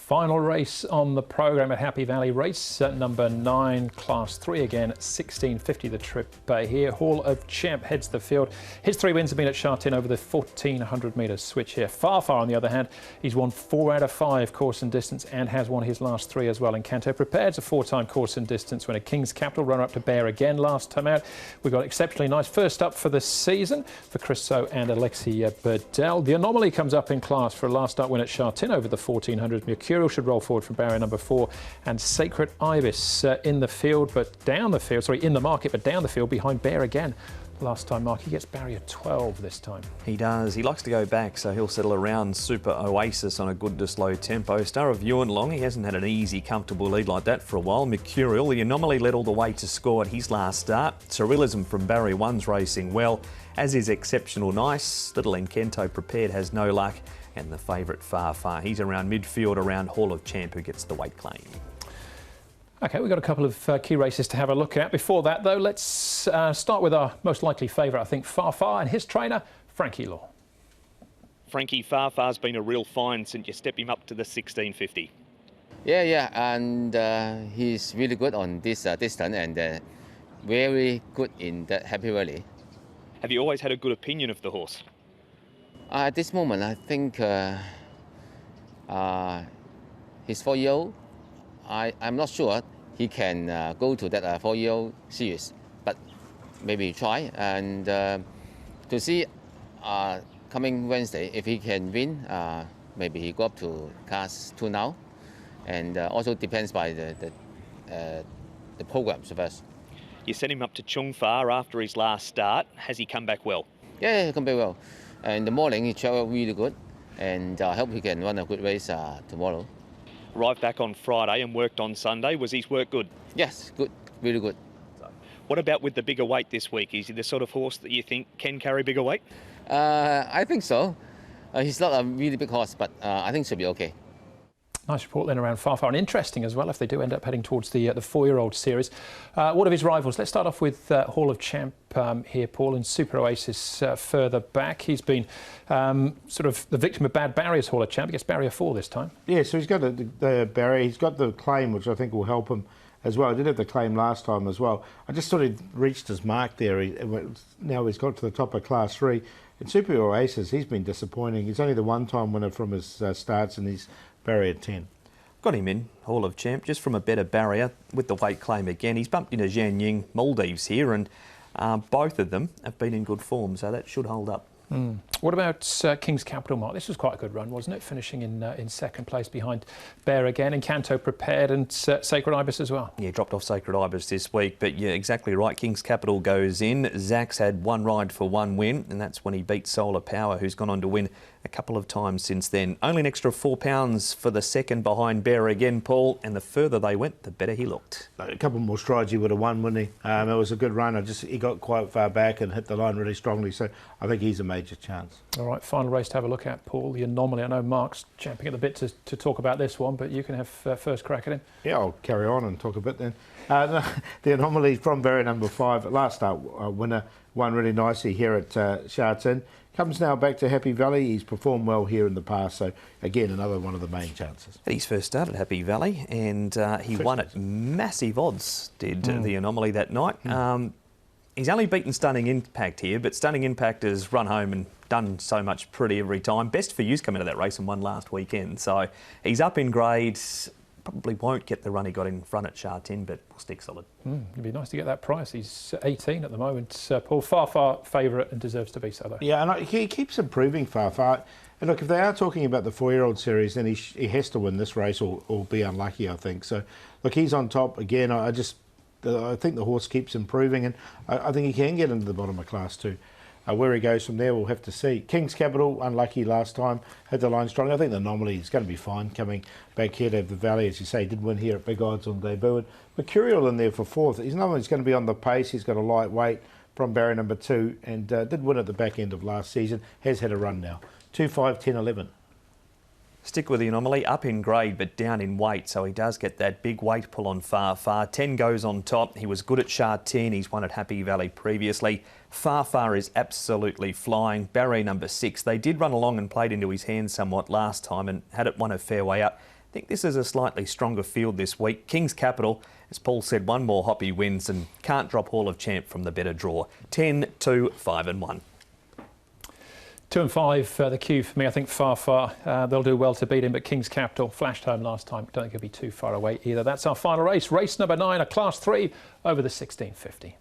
Final race on the programme at Happy Valley, race number 9, Class 3 again, 16.50 the trip here. Hall of Champ heads the field. His 3 wins have been at Sha Tin over the 1,400 metres switch here. Far on the other hand, he's won 4 out of 5 course and distance and has won his last 3 as well. And Canto Prepared's a 4-time course and distance winner. King's Capital runner up to Bear again last time out. We've got exceptionally nice first up for the season for Chris So and Alexi Burdell. The Anomaly comes up in class for a last start win at Sha Tin over the 1,400. Mercurial should roll forward from barrier number 4, and Sacred Ibis in the field, but down the field, sorry, in the market, but down the field behind Bear again. Last time, Mark, he gets barrier 12 this time. He does. He likes to go back, so he'll settle around Super Oasis on a good to slow tempo. Star of Ewan Long, he hasn't had an easy, comfortable lead like that for a while. Mercurial, the Anomaly led all the way to score at his last start. Surrealism from barrier 1's racing well, as is Exceptional Nice. Little Encento Prepared has no luck, and the favourite Far. He's around midfield, around Hall of Champ, who gets the weight claim. OK, we've got a couple of key races to have a look at. Before that, though, let's start with our most likely favourite, I think, Far, and his trainer, Frankie Law. Frankie, Far's been a real find since you step him up to the 16.50. Yeah, and he's really good on this distance and very good in that Happy Valley. Have you always had a good opinion of the horse? At this moment, I think his 4-year-old, I'm not sure he can go to that 4-year-old series, but maybe try. And to see coming Wednesday, if he can win, maybe he go up to Class 2 now. And also depends by the programs first. You sent him up to Chung Fa after his last start. Has he come back well? Yeah, he come back well. In the morning, he travelled really good, and I hope he can run a good race tomorrow. Arrived back on Friday and worked on Sunday. Was his work good? Yes, good, really good. What about with the bigger weight this week? Is he the sort of horse that you think can carry bigger weight? I think so. He's not a really big horse, but I think he'll be okay. Nice report then around Far, and interesting as well if they do end up heading towards the 4-year-old series. What of his rivals? Let's start off with Hall of Champ here, Paul, and Super Oasis further back. He's been sort of the victim of bad barriers, Hall of Champ. He gets barrier 4 this time. Yeah, so he's got the barrier. He's got the claim, which I think will help him as well. He did have the claim last time as well. I just thought he'd reached his mark there. Now he's got to the top of Class 3. In Super Oasis, he's been disappointing. He's only the one-time winner from his starts, and he's barrier 10. Got him in, Hall of Champ, just from a better barrier with the weight claim again. He's bumped into Zhang Ying Maldives here, and both of them have been in good form, so that should hold up. What about King's Capital, Mark? This was quite a good run, wasn't it? Finishing in second place behind Bear again, and Canto Prepared, and Sacred Ibis as well. Yeah, dropped off Sacred Ibis this week, but yeah, exactly right. King's Capital goes in. Zach's had 1 ride for 1 win, and that's when he beat Solar Power, who's gone on to win a couple of times since then. Only an extra £4 for the second behind Bear again, Paul, and the further they went, the better he looked. A couple more strides he would have won, wouldn't he? It was a good run. He got quite far back and hit the line really strongly, so I think he's a major chance. All right, final race to have a look at, Paul. The Anomaly. I know Mark's champing at the bit to talk about this one, but you can have first crack at him. Yeah, I'll carry on and talk a bit then. The Anomaly from barrier number 5, last start winner, won really nicely here at Sha Tin. Comes now back to Happy Valley. He's performed well here in the past, so again, another one of the main chances. He's first started at Happy Valley, and he won at massive odds, did the Anomaly that night. He's only beaten Stunning Impact here, but Stunning Impact has run home and done so much pretty every time. Best for You's come into that race and won last weekend, so he's up in grade. Probably won't get the run he got in front at Sha Tin, but will stick solid. It'd be nice to get that price. He's 18 at the moment. Paul, Far favourite and deserves to be so, though. Yeah, and he keeps improving Far. And look, if they are talking about the 4-year-old series, then he has to win this race or be unlucky, I think. So, look, he's on top again. I think the horse keeps improving, and I think he can get into the bottom of Class 2. Where he goes from there, we'll have to see. King's Capital, unlucky last time, had the line strong. I think the Anomaly is going to be fine coming back here to the Valley, as you say. Did win here at big odds on debut. And Mercurial in there for 4th. He's another one who's going to be on the pace. He's got a light weight from barrier number 2 and did win at the back end of last season. Has had a run now. 2, 5, 10, 11. Stick with the Anomaly, up in grade but down in weight, so he does get that big weight pull on Far. 10 goes on top. He was good at Sha Tin. He's won at Happy Valley previously. Far is absolutely flying. Barrier number 6. They did run along and played into his hands somewhat last time and had it won a fair way up. think this is a slightly stronger field this week. King's Capital, as Paul said, one more hoppy wins and can't drop Hall of Champ from the better draw. 10, 2, 5 and 1. 2 and 5, the cue for me. I think Far. They'll do well to beat him, but King's Capital flashed home last time. Don't think he'll be too far away either. That's our final race. Race number 9, a Class 3 over the 1650.